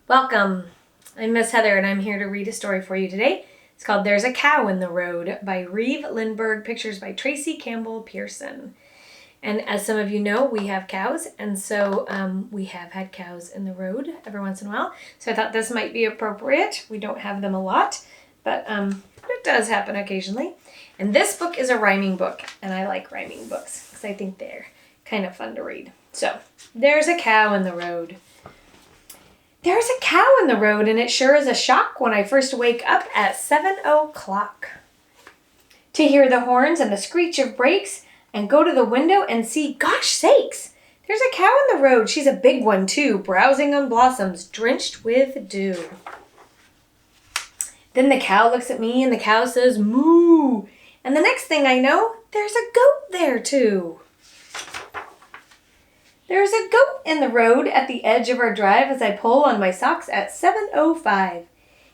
Welcome. I'm Miss Heather and I'm here to read a story for you today. It's called There's a Cow in the Road by Reeve Lindbergh, pictures by Tracy Campbell Pearson. And as some of you know, we have cows, and so we have had cows in the road every once in a while. So I thought this might be appropriate. We don't have them a lot, but it does happen occasionally. And this book is a rhyming book, and I like rhyming books because I think they're kind of fun to read. So, there's a cow in the road. There's a cow in the road, and it sure is a shock when I first wake up at 7 o'clock. To hear the horns and the screech of brakes, and go to the window and see, gosh sakes, there's a cow in the road. She's a big one too, browsing on blossoms, drenched with dew. Then the cow looks at me and the cow says, moo. And the next thing I know, there's a goat there too. There's a goat in the road at the edge of our drive as I pull on my socks at 7:05.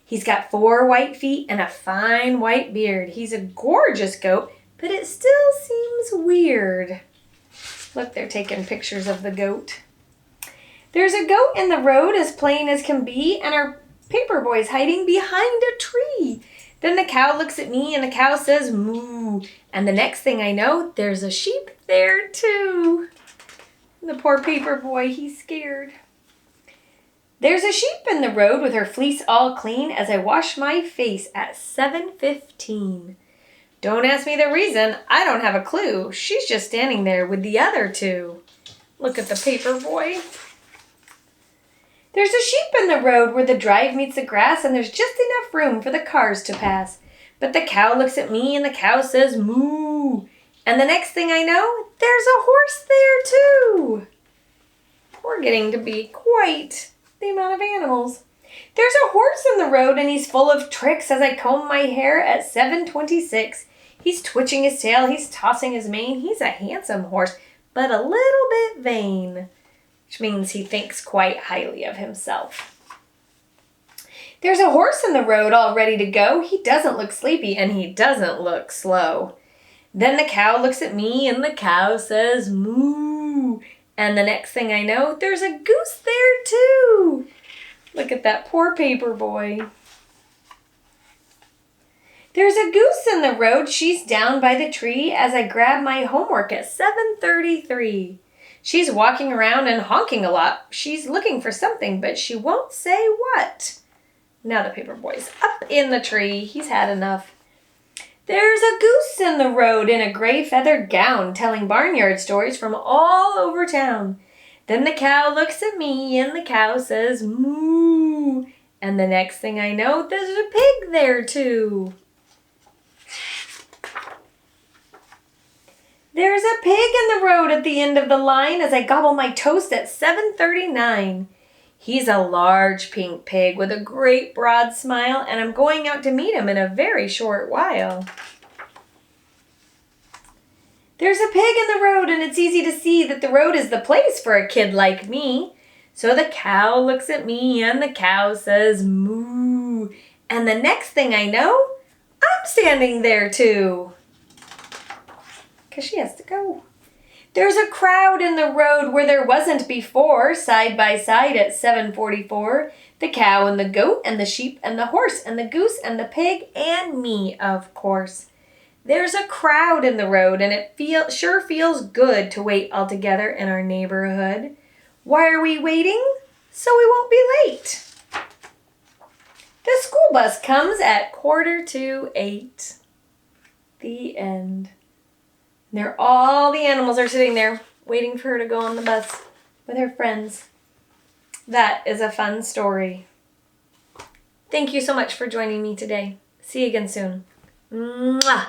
He's got 4 white feet and a fine white beard. He's a gorgeous goat, but it still seems weird. Look, they're taking pictures of the goat. There's a goat in the road as plain as can be, and our paper boy's hiding behind a tree. Then the cow looks at me and the cow says, moo. And the next thing I know, there's a sheep there too. The poor paper boy, he's scared. There's a sheep in the road with her fleece all clean as I wash my face at 7:15. Don't ask me the reason. I don't have a clue. She's just standing there with the other two. Look at the paper boy. There's a sheep in the road where the drive meets the grass, and there's just enough room for the cars to pass. But the cow looks at me and the cow says, moo. And the next thing I know, there's a horse there too. We're getting to be quite the amount of animals. There's a horse in the road and he's full of tricks as I comb my hair at 7:26. He's twitching his tail, he's tossing his mane. He's a handsome horse, but a little bit vain, which means he thinks quite highly of himself. There's a horse in the road all ready to go. He doesn't look sleepy and he doesn't look slow. Then the cow looks at me and the cow says, moo. And the next thing I know, there's a goose there too. Look at that poor paper boy. There's a goose in the road. She's down by the tree as I grab my homework at 7:33. She's walking around and honking a lot. She's looking for something, but she won't say what. Now the paper boy's up in the tree. He's had enough. There's a goose in the road in a gray feathered gown telling barnyard stories from all over town. Then the cow looks at me and the cow says, moo. And the next thing I know, there's a pig there too. There's a pig in the road at the end of the line as I gobble my toast at 7:39. He's a large pink pig with a great broad smile, and I'm going out to meet him in a very short while. There's a pig in the road, and it's easy to see that the road is the place for a kid like me. So the cow looks at me, and the cow says, moo. And the next thing I know, I'm standing there too. Because she has to go. There's a crowd in the road where there wasn't before, side by side at 7:44. The cow and the goat and the sheep and the horse and the goose and the pig and me, of course. There's a crowd in the road, and it sure feels good to wait all together in our neighborhood. Why are we waiting? So we won't be late. The school bus comes at 7:45. The end. All the animals are sitting there waiting for her to go on the bus with her friends. That is a fun story. Thank you so much for joining me today. See you again soon. Mwah!